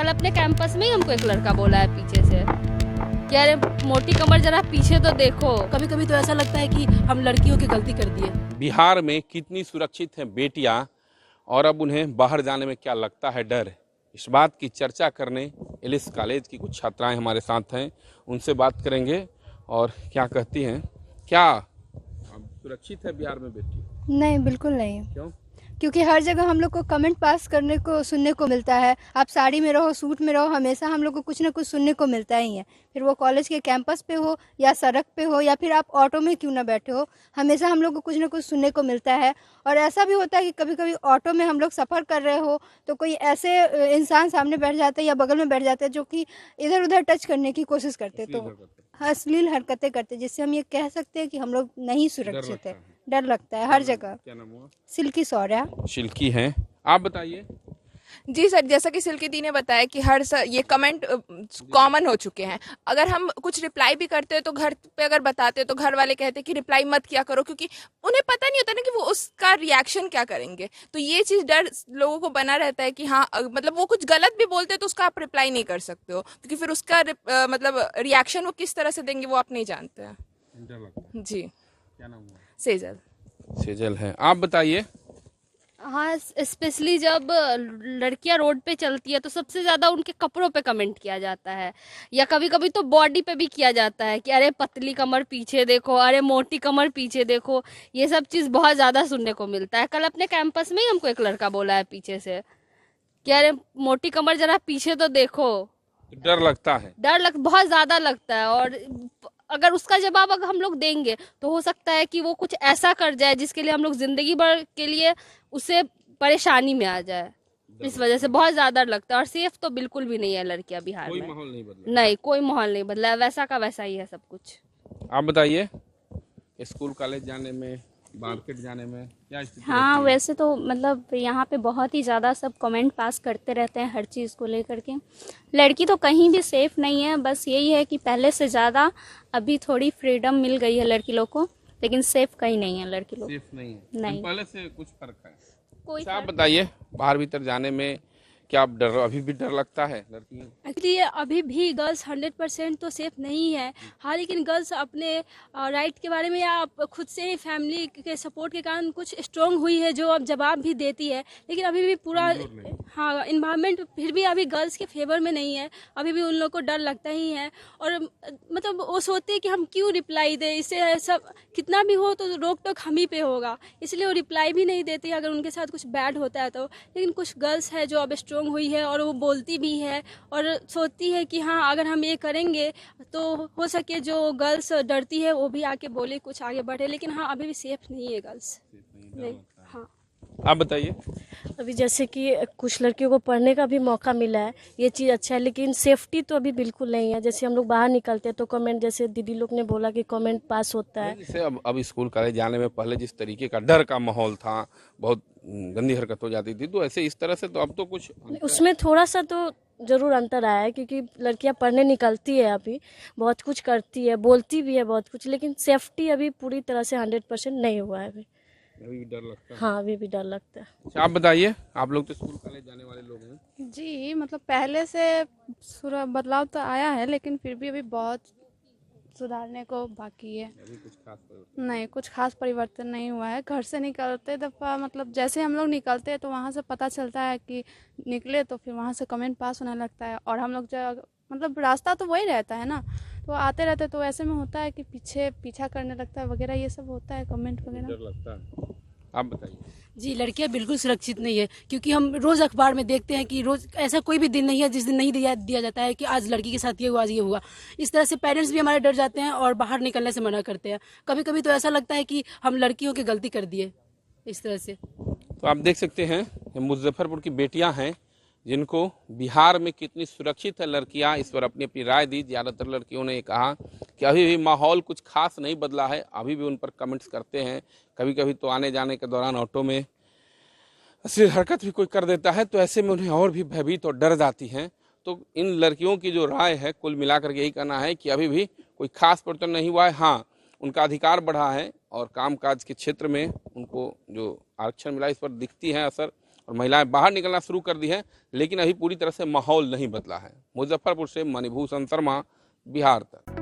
कल अपने कैंपस में ही हमको एक लड़का बोला है पीछे से कि अरे मोटी कमर जरा पीछे तो देखो। कभी कभी तो ऐसा लगता है कि हम लड़कियों की गलती कर दिए। बिहार में कितनी सुरक्षित हैं बेटियां और अब उन्हें बाहर जाने में क्या लगता है डर, इस बात की चर्चा करने एलिस कॉलेज की कुछ छात्राएं हमारे साथ हैं। उनसे बात करेंगे और क्या कहती हैं। क्या अब सुरक्षित है बिहार में बेटी? नहीं, बिल्कुल नहीं। क्यों? क्योंकि हर जगह हम लोग को कमेंट पास करने को सुनने को मिलता है। आप साड़ी में रहो, सूट में रहो, हमेशा हम लोग को कुछ ना कुछ सुनने को मिलता ही है। फिर वो कॉलेज के कैंपस पे हो या सड़क पे हो या फिर आप ऑटो में क्यों ना बैठे हो, हमेशा हम लोग को कुछ ना कुछ सुनने को मिलता है। और ऐसा भी होता है कि कभी कभी ऑटो में हम लोग सफ़र कर रहे हो तो कोई ऐसे इंसान सामने बैठ जाते हैं या बगल में बैठ जाते हैं जो कि इधर उधर टच करने की कोशिश करते, तो अश्लील हरकतें करते, जिससे हम ये कह सकते हैं कि हम लोग नहीं सुरक्षित है। डर लगता है हर जगह। क्या नाम हुआ? सिल्की सौर्या। शिल्की हैं, आप बताइए। जी सर, जैसा कि सिल्की दी ने बताया कि ये कमेंट कॉमन हो चुके हैं। अगर हम कुछ रिप्लाई भी करते हैं तो घर पे अगर बताते हैं तो घर वाले कहते हैं कि रिप्लाई मत किया करो, क्योंकि उन्हें पता नहीं होता ना कि वो उसका रिएक्शन क्या करेंगे। तो ये चीज़ डर लोगों को बना रहता है कि हाँ मतलब वो कुछ गलत भी बोलते हैं तो उसका आप रिप्लाई नहीं कर सकते हो, क्योंकि फिर उसका मतलब रिएक्शन वो किस तरह से देंगे वो आप नहीं जानते हैं। जी। क्या नाम हुआ? सेजल। सेजल है, आप बताइए। हाँ, स्पेशली जब लड़कियां रोड पे चलती है तो सबसे ज्यादा उनके कपड़ों पे कमेंट किया जाता है, या कभी कभी तो बॉडी पे भी किया जाता है कि अरे पतली कमर पीछे देखो, अरे मोटी कमर पीछे देखो। ये सब चीज बहुत ज्यादा सुनने को मिलता है। कल अपने कैंपस में ही हमको एक लड़का बोला है पीछे से कि अरे मोटी कमर जरा पीछे तो देखो। डर लगता है? बहुत ज्यादा लगता है। और अगर उसका जवाब अगर हम लोग देंगे तो हो सकता है कि वो कुछ ऐसा कर जाए जिसके लिए हम लोग जिंदगी भर के लिए उसे परेशानी में आ जाए। इस वजह से बहुत ज्यादा लगता है। और सेफ तो बिल्कुल भी नहीं है लड़कियां बिहार में। कोई माहौल नहीं बदला? नहीं, कोई माहौल नहीं बदला है, वैसा का वैसा ही है सब कुछ। आप बताइए, स्कूल कॉलेज जाने में, मार्केट जाने में क्या स्थिति हाँ, रहती है? वैसे तो मतलब यहाँ पे बहुत ही ज़्यादा सब कमेंट पास करते रहते हैं हर चीज़ को लेकर के। लड़की तो कहीं भी सेफ़ नहीं है, बस यही है कि पहले से ज़्यादा अभी थोड़ी फ्रीडम मिल गई है लड़की लोग को, लेकिन सेफ़ कहीं नहीं है लड़की लोग। सेफ नहीं है? नहीं। पहले से कुछ फर्क है? कोई अच्छा, आप बताइए, बाहर भीतर जाने में क्या आप डर, अभी भी डर लगता है लड़कियों? एक्चुअली अभी भी गर्ल्स 100% तो सेफ नहीं है। हाँ, लेकिन गर्ल्स अपने राइट के बारे में या खुद से ही फैमिली के सपोर्ट के कारण कुछ स्ट्रॉन्ग हुई है जो अब जवाब भी देती है, लेकिन अभी भी पूरा हाँ इन्वायरमेंट फिर भी अभी गर्ल्स के फेवर में नहीं है। अभी भी उन लोग को डर लगता ही है। और मतलब वो सोचते हैं कि हम क्यों रिप्लाई दें, इससे सब कितना भी हो तो रोक टोक हम ही पे होगा, इसलिए वो रिप्लाई भी नहीं देती अगर उनके साथ कुछ बैड होता है तो। लेकिन कुछ गर्ल्स है जो अब स्ट्रॉन्ग हुई है और वो बोलती भी है और सोचती है कि हाँ अगर हम ये करेंगे तो हो सके जो गर्ल्स डरती है वो भी आके बोले, कुछ आगे बढ़े। लेकिन हाँ अभी भी सेफ नहीं है गर्ल्स। नहीं। हाँ, आप बताइए। अभी जैसे कि कुछ लड़कियों को पढ़ने का भी मौका मिला है, ये चीज़ अच्छा है, लेकिन सेफ्टी तो अभी बिल्कुल नहीं है। जैसे हम लोग बाहर निकलते हैं तो कमेंट, जैसे दीदी लोग ने बोला कि कमेंट पास होता है। जैसे अब स्कूल कॉलेज जाने में पहले जिस तरीके का डर का माहौल था, बहुत गंदी हरकत हो जाती थी, तो ऐसे इस तरह से तो अब तो कुछ उसमें थोड़ा सा तो ज़रूर अंतर आया है, क्योंकि लड़कियां पढ़ने निकलती है, अभी बहुत कुछ करती है, बोलती भी है बहुत कुछ, लेकिन सेफ्टी अभी पूरी तरह से 100% नहीं हुआ है अभी भी डर लगता है। हाँ, अभी भी डर लगता है। अच्छा, आप बताइए, आप लोग तो स्कूल कॉलेज जाने वाले लोग हैं। जी, मतलब पहले से बदलाव तो आया है, लेकिन फिर भी अभी बहुत सुधारने को बाकी है। अभी कुछ खास परिवर्तन नहीं, कुछ खास परिवर्तन नहीं हुआ है। घर से निकलते दफ़ा मतलब जैसे हम लोग निकलते हैं तो वहाँ से पता चलता है कि निकले, तो फिर वहाँ से कमेंट पास होने लगता है। और हम लोग जो मतलब रास्ता तो वही रहता है ना, तो आते रहते, तो ऐसे में होता है कि पीछा करने लगता है वगैरह, ये सब होता है, कमेंट वगैरह। डर लगता है। आप बताइए। जी, लड़कियां बिल्कुल सुरक्षित नहीं है, क्योंकि हम रोज़ अखबार में देखते हैं कि रोज़ ऐसा कोई भी दिन नहीं है जिस दिन नहीं दिया जाता है कि आज लड़की के साथ ये हुआ, आज ये हुआ। इस तरह से पेरेंट्स भी हमारे डर जाते हैं और बाहर निकलने से मना करते हैं। कभी कभी तो ऐसा लगता है कि हम लड़कियों की गलती कर दिए इस तरह से। तो आप देख सकते हैं, ये मुजफ्फरपुर की बेटियां हैं जिनको बिहार में कितनी सुरक्षित है लड़कियां, इस पर अपनी अपनी राय दी। ज़्यादातर लड़कियों ने कहा कि अभी भी माहौल कुछ खास नहीं बदला है, अभी भी उन पर कमेंट्स करते हैं। कभी कभी तो आने जाने के दौरान ऑटो में अश्लील हरकत भी कोई कर देता है, तो ऐसे में उन्हें और भी भयभीत और डर जाती हैं। तो इन लड़कियों की जो राय है, कुल मिलाकर के यही कहना है कि अभी भी कोई खास परिवर्तन नहीं हुआ है। हाँ, उनका अधिकार बढ़ा है और कामकाज के क्षेत्र में उनको जो आरक्षण मिला, इस पर दिखती है असर। और महिलाएं बाहर निकलना शुरू कर दी हैं, लेकिन अभी पूरी तरह से माहौल नहीं बदला है। मुजफ्फरपुर से मणिभूषण शर्मा, बिहार तक।